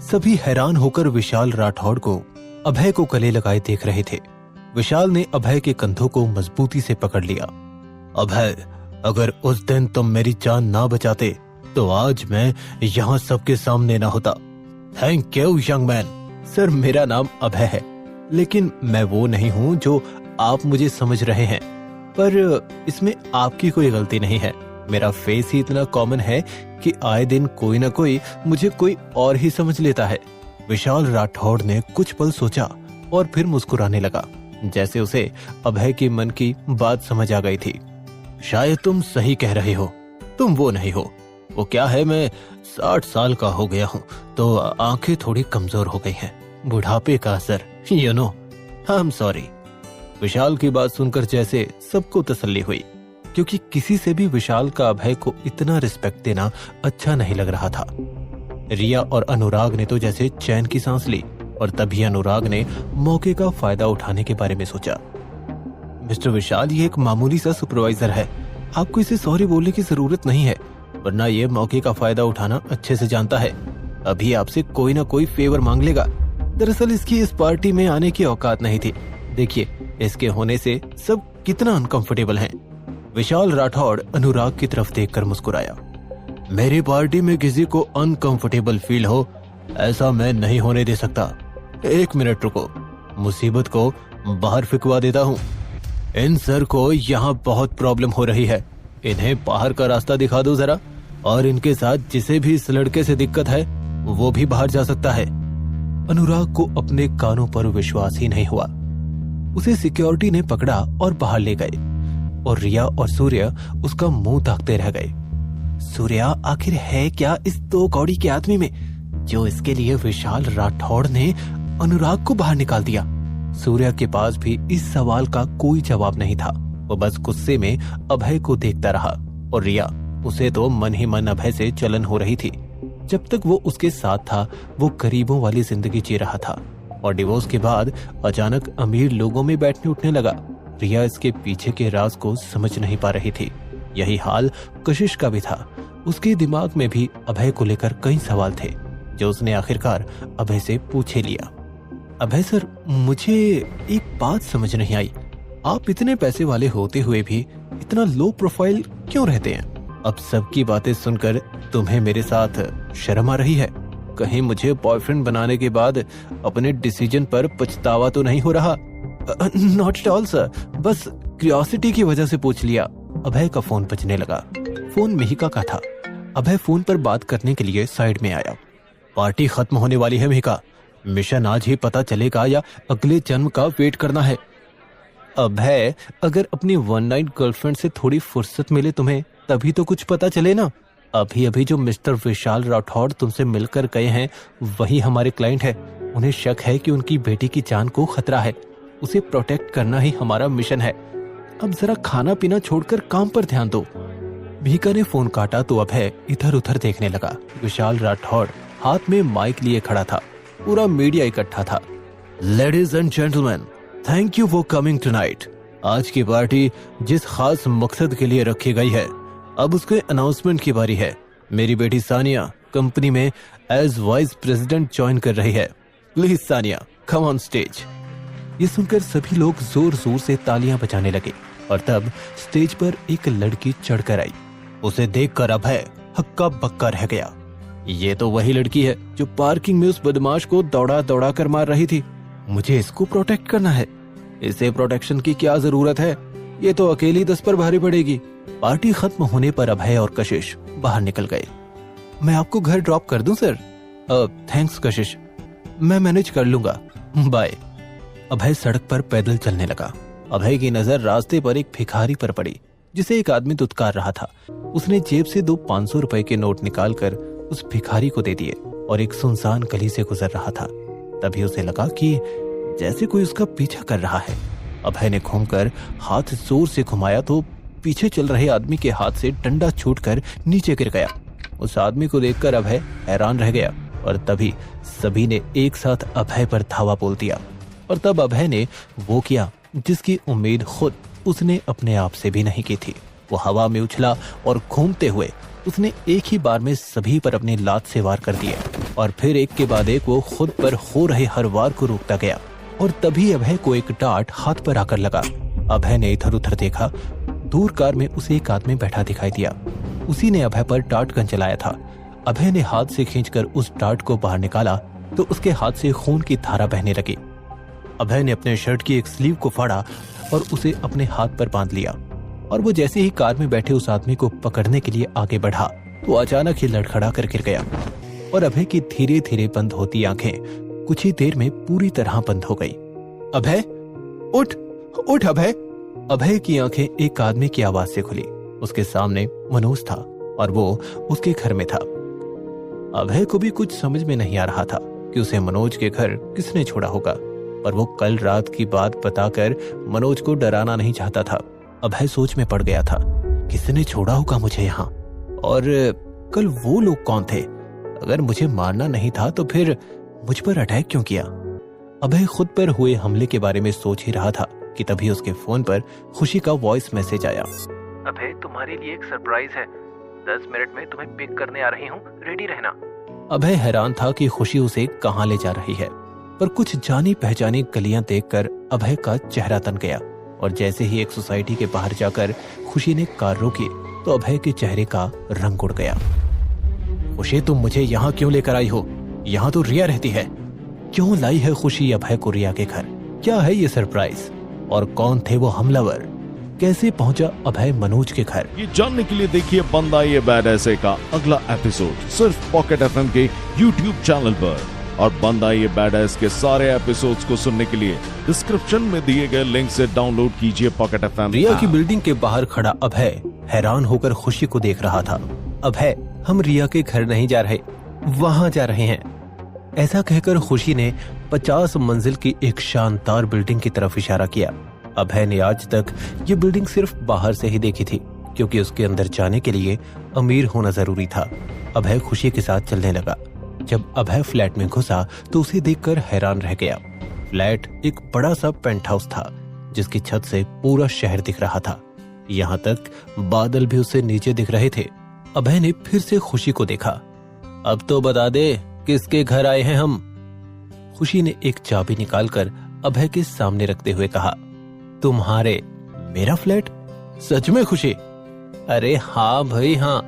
सभी हैरान होकर विशाल राठौड़ को अभय को गले लगाए देख रहे थे। विशाल ने अभय के कंधों को मजबूती से पकड़ लिया। अभय, अगर उस दिन तुम मेरी जान ना बचाते तो आज मैं यहाँ सबके सामने ना होता। Thank you young man. Sir, मेरा नाम अभय है, लेकिन मैं वो नहीं हूँ जो आप मुझे समझ रहे हैं। पर इसमें आपकी कोई गलती नहीं है। मेरा फेस ही इतना कॉमन है कि आए दिन कोई ना कोई मुझे कोई और ही समझ लेता है। विशाल राठौड़ ने कुछ पल सोचा और फिर मुस्कुराने लगा, जैसे उसे अभय के मन की बात समझ आ गई थी। शायद तुम सही कह रहे हो, तुम वो नहीं हो। वो क्या है, मैं 60 साल का हो गया हूँ तो आंखें थोड़ी कमजोर हो गई हैं। बुढ़ापे का असर, you know. I am sorry. Vishal की बात सुनकर जैसे सबको तसल्ली हुई, क्योंकि किसी से भी विशाल का अभय को इतना रिस्पेक्ट देना अच्छा नहीं लग रहा था। रिया और अनुराग ने तो जैसे चैन की सांस ली और तभी अनुराग ने मौके का फायदा उठाने के बारे में सोचा। मिस्टर विशाल, ये एक मामूली सा सुपरवाइजर है, आपको इसे सॉरी बोलने की जरूरत नहीं है, वरना ये मौके का फायदा उठाना अच्छे से जानता है। अभी आपसे कोई ना कोई फेवर मांग लेगा। दरअसल इसकी इस पार्टी में आने की औकात नहीं थी। देखिए, इसके होने से सब कितना अनकंफर्टेबल हैं। विशाल राठौड़ अनुराग की तरफ देखकर मुस्कुराया। मेरी पार्टी में किसी को अनकंफर्टेबल फील हो, ऐसा मैं नहीं होने दे सकता। 1 मिनट रुको, मुसीबत को बाहर फिकवा देता हूँ। इन सर को यहाँ बहुत प्रॉब्लम हो रही है, इन्हें बाहर का रास्ता दिखा दो जरा, और इनके साथ जिसे भी इस लड़के से दिक्कत है वो भी बाहर जा सकता है। अनुराग को अपने कानों पर विश्वास ही नहीं हुआ। उसे सिक्योरिटी ने पकड़ा और बाहर ले गए और रिया और सूर्य उसका मुंह ताकते रह गए। सूर्या, आखिर है क्या इस 2 कौड़ी के आदमी में जो इसके लिए विशाल राठौड़ ने अनुराग को बाहर निकाल दिया? सूर्या के पास भी इस सवाल का कोई जवाब नहीं था। वो बस गुस्से में अभय को देखता रहा और रिया, उसे तो मन ही मन अभय से जलन हो रही थी। जब तक वो उसके साथ था वो गरीबों वाली जिंदगी जी रहा था और डिवोर्स के बाद अचानक अमीर लोगों में बैठने उठने लगा। रिया इसके पीछे के राज को समझ नहीं पा रही थी। यही हाल कशिश का भी था। उसके दिमाग में भी अभय को लेकर कई सवाल थे जो उसने आखिरकार अभय से पूछे लिया। अभय सर, मुझे एक बात समझ नहीं आई, आप इतने पैसे वाले होते हुए भी इतना लो प्रोफाइल क्यों रहते हैं? अब सबकी बातें सुनकर तुम्हें मेरे साथ शर्म आ रही है? कहीं मुझे बॉयफ्रेंड बनाने के बाद अपने डिसीजन पर पछतावा तो नहीं हो रहा? नॉट एट ऑल सर, बस क्यूरियोसिटी की वजह से पूछ लिया। अभय का फोन बजने लगा। फोन मिहिका का था। अभय फोन पर बात करने के लिए साइड में आया। पार्टी खत्म होने वाली है मिहिका, मिशन आज ही पता चलेगा या अगले जन्म का वेट करना है। अभय, अगर अपनी 1 नाइट गर्लफ्रेंड से थोड़ी फुर्सत मिले तुम्हें तभी तो कुछ पता चले ना। अभी अभी जो मिस्टर विशाल राठौड़ तुमसे मिलकर गए हैं वही हमारे क्लाइंट है। उन्हें शक है कि उनकी बेटी की जान को खतरा है। उसे प्रोटेक्ट करना ही हमारा मिशन है। अब जरा खाना पीना छोड़कर काम पर ध्यान दो। मिहिका ने फोन काटा तो अभय इधर उधर देखने लगा। विशाल राठौड़ हाथ में माइक लिए खड़ा था। पूरा मीडिया इकट्ठा था। Ladies and gentleman, thank you for coming tonight. आज की पार्टी जिस खास मकसद के लिए रखी गई है, अब उसके अनाउंसमेंट की बारी है। मेरी बेटी सानिया कंपनी में एज वाइस प्रेसिडेंट ज्वाइन कर रही है। Please Sania, come on stage. ये सुनकर सभी लोग जोर जोर से तालियां बजाने लगे और तब स्टेज पर एक लड़की चढ़कर आई। उसे देखकर अभय हक्का बक्का रह गया। ये तो वही लड़की है जो पार्किंग में उस बदमाश को दौड़ा दौड़ा कर मार रही थी। मुझे इसको प्रोटेक्ट करना है। इसे प्रोटेक्शन की क्या जरूरत है? ये तो अकेली 10 पर भारी पड़ेगी। पार्टी खत्म होने पर अभय और कशिश बाहर निकल गए। मैं आपको घर ड्रॉप कर दूं सर? थैंक्स कशिश, मैं मैनेज कर लूंगा, बाय। अभय सड़क पर पैदल चलने लगा। अभय की नजर रास्ते पर एक भिखारी पर पड़ी जिसे एक आदमी दुत्कार रहा था। उसने जेब से 2 500 रुपए के नोट निकालकर उस भिखारी को दे दिए और एक सुनसान गली से गुजर रहा था। तभी उसे लगा कि जैसे कोई उसका पीछा कर रहा है। अभय ने घूमकर हाथ जोर से घुमाया तो पीछे चल रहे आदमी के हाथ से डंडा छूटकर नीचे गिर गया। उस आदमी को देखकर अभय हैरान रह गया और तभी सभी ने एक साथ अभय पर धावा बोल दिया। और तब अभय ने वो किया जिसकी उम्मीद खुद उसने अपने आप से भी नहीं की थी। वो हवा में उछला और घूमते हुए उसने एक ही बार में सभी पर अपनी लात से वार कर दिए। और फिर एक के बाद एक वो खुद पर हो रहे हर वार को रोकता गया। और तभी अभय को एक डांट हाथ पर आकर लगा। अभय ने इधर उधर देखा। दूर कार में उसे एक आदमी बैठा दिखाई दिया। उसी ने अभय पर डांट गन चलाया था। अभय ने हाथ से खींचकर उस डांट को बाहर निकाला तो उसके हाथ से खून की धारा बहने लगी। अभय ने अपने शर्ट की एक स्लीव को फाड़ा और उसे अपने हाथ पर बांध लिया। और वो जैसे ही कार में बैठे उस आदमी को पकड़ने के लिए आगे बढ़ा तो अचानक ही लड़खड़ा कर गिर गया। और अभय की धीरे धीरे बंद होती आंखें कुछ ही देर में पूरी तरह बंद हो गई। अभय, उठ उठ अभय। अभय की आंखें एक आदमी की आवाज से खुली। उसके सामने मनोज था और वो उसके घर में था। अभय को भी कुछ समझ में नहीं आ रहा था कि उसे मनोज के घर किसने छोड़ा होगा, पर वो कल रात की बात बताकर मनोज को डराना नहीं चाहता था। अभय सोच में पड़ गया था, किसने छोड़ा होगा मुझे यहाँ, और कल वो लोग कौन थे? अगर मुझे मारना नहीं था तो फिर मुझ पर अटैक क्यों किया? अभय खुद पर हुए हमले के बारे में सोच ही रहा था कि तभी उसके फोन पर खुशी का वॉइस मैसेज आया। अभय, तुम्हारे लिए एक सरप्राइज है। 10 मिनट में तुम्हें पिक करने आ रही हूँ, रेडी रहना। अभय हैरान था कि खुशी उसे कहाँ ले जा रही है, पर कुछ जानी पहचानी गलियां देखकर अभय का चेहरा तन गया। और जैसे ही एक सोसाइटी के बाहर जाकर खुशी ने कार रोकी तो अभय के चेहरे का रंग उड़ गया। खुशी, तुम मुझे यहाँ क्यों लेकर आई हो? यहाँ तो रिया रहती है। क्यों लाई है खुशी अभय को रिया के घर? क्या है ये सरप्राइज? और कौन थे वो हमलावर? कैसे पहुंचा अभय मनोज के घर? ये जानने के लिए देखिए बंदा ये बैड ऐसे का अगला एपिसोड सिर्फ पॉकेट एफएम के यूट्यूब चैनल पर। और बंदा ये बैड ऐस के सारे एपिसोड्स को सुनने के लिए डिस्क्रिप्शन में दिए गए लिंक से डाउनलोड कीजिए पॉकेट एफएम। रिया की बिल्डिंग के बाहर खड़ा अभय हैरान होकर खुशी को देख रहा था। अभय, हम रिया के घर नहीं जा रहे, वहाँ जा रहे हैं। ऐसा कहकर खुशी ने 50 मंजिल की एक शानदार बिल्डिंग की तरफ इशारा किया। अभय ने आज तक ये बिल्डिंग सिर्फ बाहर से ही देखी थी, क्योंकि उसके अंदर जाने के लिए अमीर होना जरूरी था। अभय खुशी के साथ चलने लगा। जब अभय फ्लैट में घुसा तो उसे देखकर हैरान रह गया। फ्लैट एक बड़ा सा पेंट हाउस था जिसकी छत से पूरा शहर दिख रहा था। यहाँ तक बादल भी उससे नीचे दिख रहे थे। अभय ने फिर से खुशी को देखा। अब तो बता दे किसके घर आए हैं हम? खुशी ने एक चाबी निकालकर अभय के सामने रखते हुए कहा। तुम्हारे? मेरा फ्लैट? सच में खुशी? अरे हाँ भाई हाँ,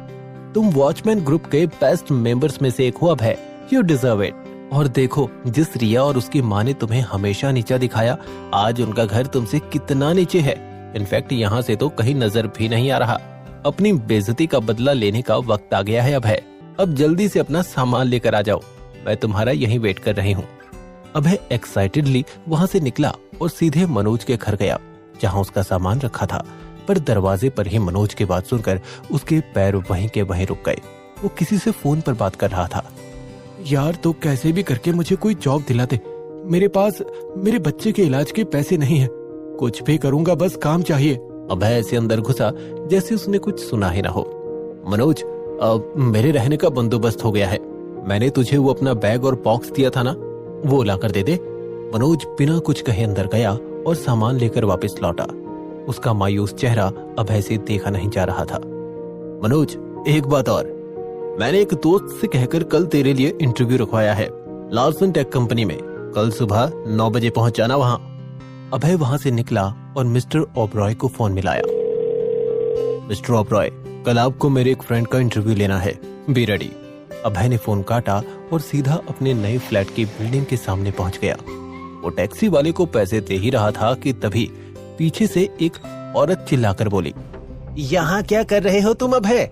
तुम वॉचमैन ग्रुप के बेस्ट मेंबर्स में से एक हो अभय। You deserve it. और देखो, जिस रिया और उसकी माँ ने तुम्हें हमेशा नीचा दिखाया, आज उनका घर तुमसे कितना नीचे है। इनफैक्ट यहाँ से तो कहीं नजर भी नहीं आ रहा। अपनी बेइज्जती का बदला लेने का वक्त आ गया है अभय। अब जल्दी से अपना सामान लेकर आ जाओ, मैं तुम्हारा यहीं वेट कर रही हूँ। अभय एक्साइटेडली वहाँ से निकला और सीधे मनोज के घर गया जहाँ उसका सामान रखा था। पर दरवाजे पर ही मनोज की बात सुनकर उसके पैर वहीं के वहीं रुक गए। वो किसी से फोन पर बात कर रहा था। यार, तो कैसे भी करके मुझे कोई जॉब दिला दे। मेरे पास मेरे बच्चे के इलाज के पैसे नहीं है। कुछ भी करूंगा, बस काम चाहिए। अभय ऐसे अंदर घुसा जैसे उसने कुछ सुना ही ना हो। मनोज, अब मेरे रहने का बंदोबस्त हो गया है। मैंने तुझे वो अपना बैग और बॉक्स दिया था ना, वो लाकर दे दे। मनोज बिना कुछ कहे अंदर गया और सामान लेकर वापस लौटा। उसका मायूस चेहरा अभय से देखा नहीं जा रहा था। मनोज, एक बात और, मैंने एक दोस्त से कहकर कल तेरे लिए इंटरव्यू रखवाया है लार्सन टेक कंपनी में। कल सुबह 9 बजे पहुंच जाना वहां। अभय वहां से निकला और मिस्टर ओबरॉय को फोन मिलाया। मिस्टर ओबरॉय, कल आपको मेरे एक फ्रेंड का इंटरव्यू लेना है, बी रेडी। अभय ने फोन काटा और सीधा अपने नए फ्लैट की बिल्डिंग के सामने पहुंच गया। वो टैक्सी वाले को पैसे दे ही रहा था कि तभी पीछे से एक औरत चिल्लाकर बोली, यहाँ क्या कर रहे हो तुम अभय?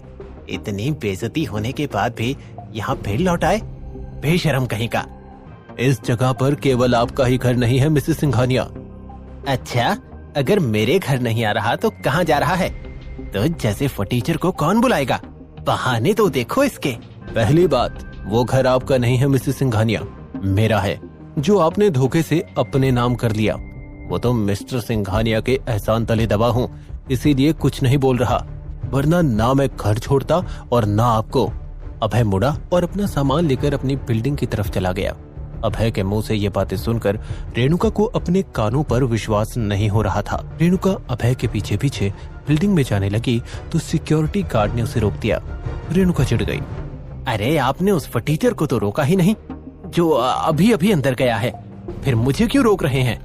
इतनी बेइज्जती होने के बाद भी यहाँ भीड़ लौटाए, बेशरम कहीं का। इस जगह पर केवल आपका ही घर नहीं है मिसेस सिंघानिया। अच्छा, अगर मेरे घर नहीं आ रहा तो कहाँ जा रहा है? तो जैसे फटीचर को कौन बुलाएगा? बहाने तो देखो इसके। पहली बात, वो घर आपका नहीं है मिसेस सिंघानिया, मेरा है, जो आपने धोखे से अपने नाम कर लिया। वो तो मिस्टर सिंघानिया के एहसान तले दबा हूँ, इसीलिए कुछ नहीं बोल रहा, वरना ना मैं घर छोड़ता और ना आपको। अभय मुड़ा और अपना सामान लेकर अपनी बिल्डिंग की तरफ चला गया। अभय के मुंह से ये बातें सुनकर रेणुका को अपने कानों पर विश्वास नहीं हो रहा था। रेणुका अभय के पीछे पीछे बिल्डिंग में जाने लगी तो सिक्योरिटी गार्ड ने उसे रोक दिया। रेणुका चिढ़ गई। अरे आपने उस फटीचर को तो रोका ही नहीं जो अभी अभी अंदर गया है, फिर मुझे क्यों रोक रहे हैं?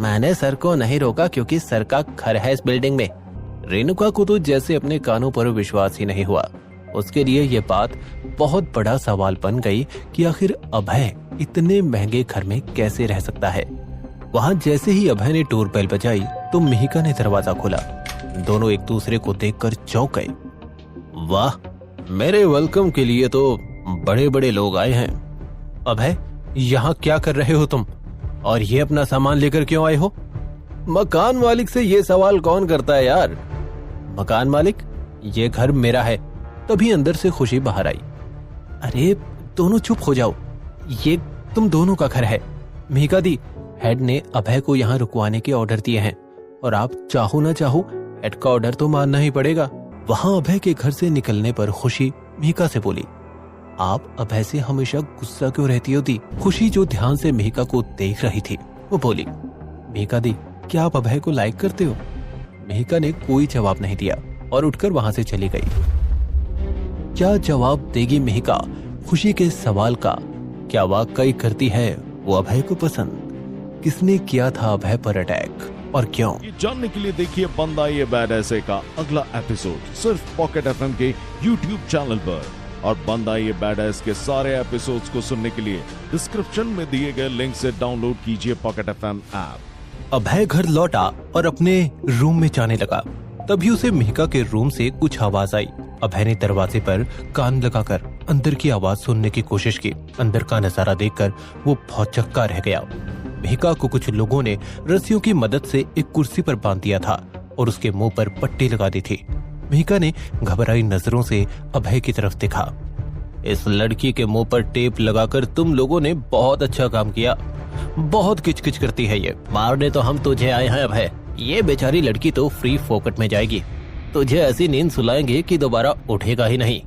मैंने सर को नहीं रोका क्योंकि सर का घर है इस बिल्डिंग में। रेणुका को तो जैसे अपने कानों पर विश्वास ही नहीं हुआ। उसके लिए ये बात बहुत बड़ा सवाल बन गई कि आखिर अभय इतने महंगे घर में कैसे रह सकता है। वहां जैसे ही अभय ने डोर बेल बजाई तो मिहिका ने दरवाजा खोला। दोनों एक दूसरे को देखकर चौंक गए। वाह, मेरे वेलकम के लिए तो बड़े बड़े लोग आए हैं। अभय, यहाँ क्या कर रहे हो तुम? और ये अपना सामान लेकर क्यों आए हो? मकान मालिक से ये सवाल कौन करता है यार? मकान मालिक, ये घर मेरा है। तभी अंदर से खुशी बाहर आई। अरे दोनों चुप हो जाओ, ये तुम दोनों का घर है। मिहिका दी, हेड ने अभय को यहाँ रुकवाने के ऑर्डर दिए हैं और आप चाहो ना चाहो हेड का ऑर्डर तो मानना ही पड़ेगा। वहां अभय के घर से निकलने पर खुशी मिहिका से बोली, आप अभय से हमेशा गुस्सा क्यों रहती हो दी? खुशी जो ध्यान से मिहिका को देख रही थी वो बोली, मिहिका दी, क्या आप अभय को लाइक करते हो? मिहिका ने कोई जवाब नहीं दिया और उठकर वहां से चली गई। क्या जवाब देगी मिहिका खुशी के सवाल का? क्या वाकई करती है वो अभय को पसंद? किसने किया था अभय पर अटैक और क्यों? ये जानने के लिए देखिए बंदा ये बैड ऐसे का अगला एपिसोड सिर्फ पॉकेट एफएम के यूट्यूब चैनल पर। और बंदा ये बैड ऐस के सारे एपिसोड्स को सुनने के लिए डिस्क्रिप्शन में दिए गए लिंक से डाउनलोड कीजिए पॉकेट एफएम ऐप। अभय घर लौटा और अपने रूम में जाने लगा। तभी उसे मिहिका के रूम से कुछ आवाज आई। अभय ने दरवाजे पर कान लगाकर अंदर की आवाज सुनने की कोशिश की। अंदर का नजारा देखकर वो भौचक्का रह गया। मिहिका को कुछ लोगों ने रस्सियों की मदद से एक कुर्सी पर बांध दिया था और उसके मुंह पर पट्टी लगा दी थी। मिहिका ने घबराई नजरों से अभय की तरफ देखा। इस लड़की के मुंह पर टेप लगाकर तुम लोगों ने बहुत अच्छा काम किया। बहुत किचकिच करती है ये। मारने तो हम तुझे आए हैं अभय। ये बेचारी लड़की तो फ्री फोकट में जाएगी। तुझे ऐसी नींद सुलाएंगे कि दोबारा उठेगा ही नहीं।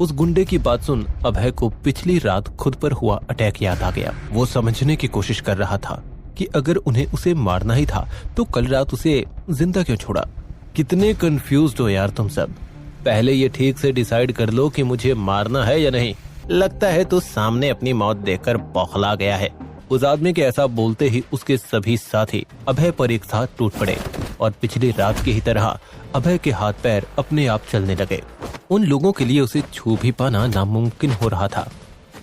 उस गुंडे की बात सुन अभय को पिछली रात खुद पर हुआ अटैक याद आ गया। वो समझने की कोशिश कर रहा था कि अगर उन्हें उसे मारना ही था तो कल रात उसे जिंदा क्यों छोड़ा। कितने कंफ्यूज्ड हो यार तुम सब। पहले ये ठीक से डिसाइड कर लो कि मुझे मारना है या नहीं। लगता है तो सामने अपनी मौत देखकर बौखला गया है। उस आदमी के ऐसा बोलते ही उसके सभी साथी अभय पर एक साथ टूट पड़े और पिछली रात की ही तरह अभय के हाथ पैर अपने आप चलने लगे। उन लोगों के लिए उसे छू भी पाना नामुमकिन हो रहा था।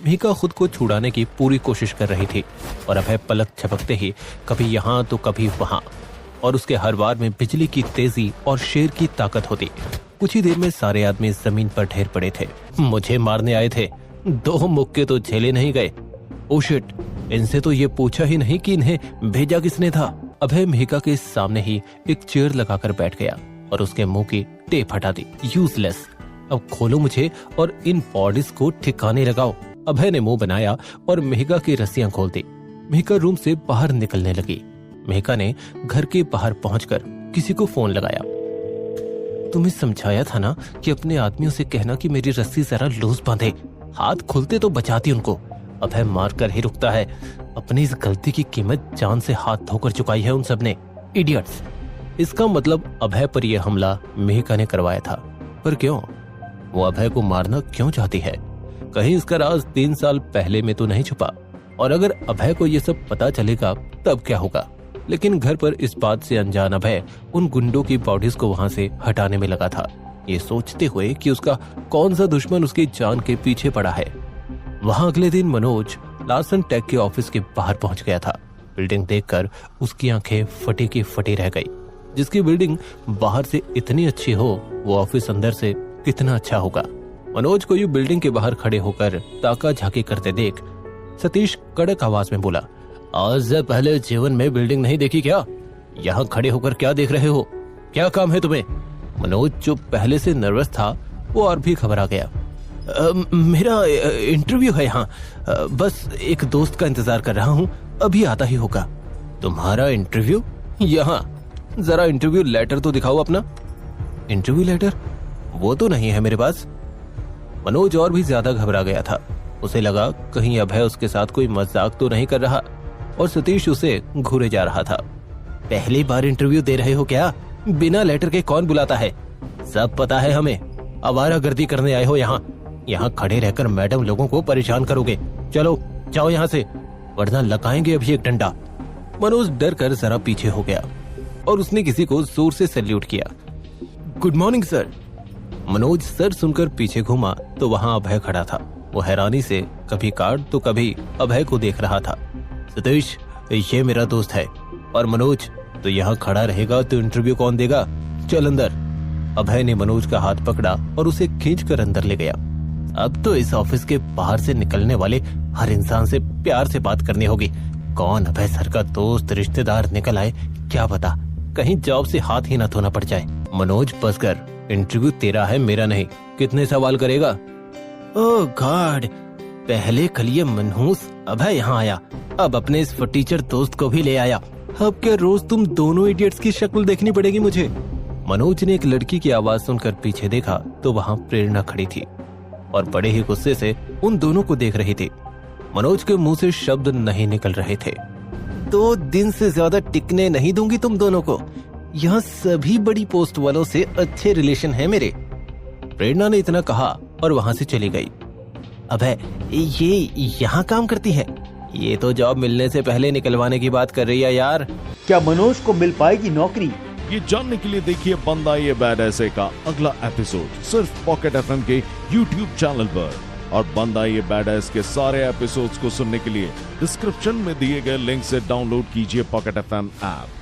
मिहिका खुद को छुड़ाने की पूरी कोशिश कर रही थी और अभय पलक झपकते ही कभी यहाँ तो कभी वहां, और उसके हर वार में बिजली की तेजी और शेर की ताकत होती। कुछ ही देर में सारे आदमी जमीन पर ढेर पड़े थे। मुझे मारने आए थे, 2 मुक्के तो झेले नहीं गए। ओ शिट, इनसे तो ये पूछा ही नहीं कि इन्हें भेजा किसने था। अभय मिहिका के सामने ही एक चेयर लगाकर बैठ गया और उसके मुंह की टेप हटा दी। यूजलेस, अब खोलो मुझे और इन बॉडीज को ठिकाने लगाओ। अभय ने मुंह बनाया और मिहिका की रस्सियां खोल दी। मिहिका रूम से बाहर निकलने लगी। मिहिका ने घर के बाहर पहुंचकर किसी को फोन लगाया। तुम्हें समझाया था ना कि अपने आदमियों से कहना कि मेरी रस्सी जरा लूज बांधे। हाथ खुलते तो बचाती उनको। अभय मार कर ही रुकता है। अपनी इस गलती की कीमत जान से हाथ धोकर चुकाई है उन सब ने। इडियट्स। इसका मतलब अभय पर यह हमला मिहिका ने करवाया था। पर क्यों? वो अभय को मारना क्यों चाहती है? कहीं इसका राज 3 साल पहले में तो नहीं छुपा? और अगर अभय को यह सब पता चलेगा तब क्या होगा? लेकिन घर पर इस बात से अनजान अभय उन गुंडों की बॉडीज को वहां से हटाने में लगा था, ये सोचते हुए कि उसका कौन सा दुश्मन उसकी जान के पीछे पड़ा है। वहां अगले दिन मनोज लार्सन टेक के ऑफिस के बाहर पहुंच गया था। बिल्डिंग देखकर उसकी आंखें फटी की फटी रह गई। जिसकी बिल्डिंग बाहर से इतनी अच्छी हो, वो ऑफिस अंदर से कितना अच्छा होगा। मनोज को यूं बिल्डिंग के बाहर खड़े होकर ताका झाकी करते देख सतीश कड़क आवाज में बोला, आज से पहले जीवन में बिल्डिंग नहीं देखी क्या? यहाँ खड़े होकर क्या देख रहे हो? क्या काम है तुम्हें? मनोज जो पहले से नर्वस था वो और भी घबरा गया। मेरा इंटरव्यू है यहाँ, बस एक दोस्त का इंतजार कर रहा हूँ, अभी आता ही होगा। तुम्हारा इंटरव्यू यहाँ? जरा इंटरव्यू लेटर तो दिखाओ अपना। Interview letter? वो तो नहीं है मेरे पास। मनोज और भी ज्यादा घबरा गया था। उसे लगा कहीं अभय उसके साथ कोई मजाक तो नहीं कर रहा और सतीश उसे घूरे जा रहा था। पहली बार इंटरव्यू दे रहे हो क्या? बिना लेटर के कौन बुलाता है? सब पता है हमें। आवारागर्दी करने आए हो यहाँ? यहाँ खड़े रहकर मैडम लोगों को परेशान करोगे। चलो जाओ यहाँ से, वरना लगाएंगे अभी एक डंडा। मनोज डर कर जरा पीछे हो गया और उसने किसी को जोर से सैल्यूट किया। Good morning sir. Manoj sir सुनकर पीछे घूमा तो वहाँ अभय खड़ा था। वो हैरानी से कभी कार्ड तो कभी अभय को देख रहा था। सतीश, ये मेरा दोस्त है, और मनोज तो यहाँ खड़ा रहेगा तो इंटरव्यू कौन देगा? चल अंदर। अभय ने मनोज का हाथ पकड़ा और उसे खींचकर अंदर ले गया। अब तो इस ऑफिस के बाहर से निकलने वाले हर इंसान से प्यार से बात करनी होगी। कौन अभय सर का दोस्त रिश्तेदार निकल आए, क्या पता कहीं जॉब से हाथ ही ना धोना पड़ जाए। मनोज बस कर, इंटरव्यू तेरा है, मेरा नहीं। कितने सवाल करेगा? ओह गॉड, पहले कल ये मनहूस अभय यहाँ आया, अब अपने इस फटीचर दोस्त को भी ले आया। अब क्या रोज तुम दोनों इडियट्स की शक्ल देखनी पड़ेगी मुझे? मनोज ने एक लड़की की आवाज सुनकर पीछे देखा तो वहाँ प्रेरणा खड़ी थी और बड़े ही गुस्से से उन दोनों को देख रही थी। मनोज के मुंह से शब्द नहीं निकल रहे थे। 2 दिन से ज्यादा टिकने नहीं दूंगी तुम दोनों को। यहाँ सभी बड़ी पोस्ट वालों से अच्छे रिलेशन है मेरे। प्रेरणा ने इतना कहा और वहाँ से चली गई। अबे ये यहाँ काम करती है? ये तो जॉब मिलने से पहले निकलवाने की बात कर रही है यार। क्या मनोज को मिल पाएगी नौकरी? ये जानने के लिए देखिए बंदा ये बैड ऐसे का अगला एपिसोड सिर्फ पॉकेट एफएम के YouTube चैनल पर। और बंदा ये बैड ऐस के सारे एपिसोड्स को सुनने के लिए डिस्क्रिप्शन में दिए गए लिंक से डाउनलोड कीजिए पॉकेट एफएम ऐप।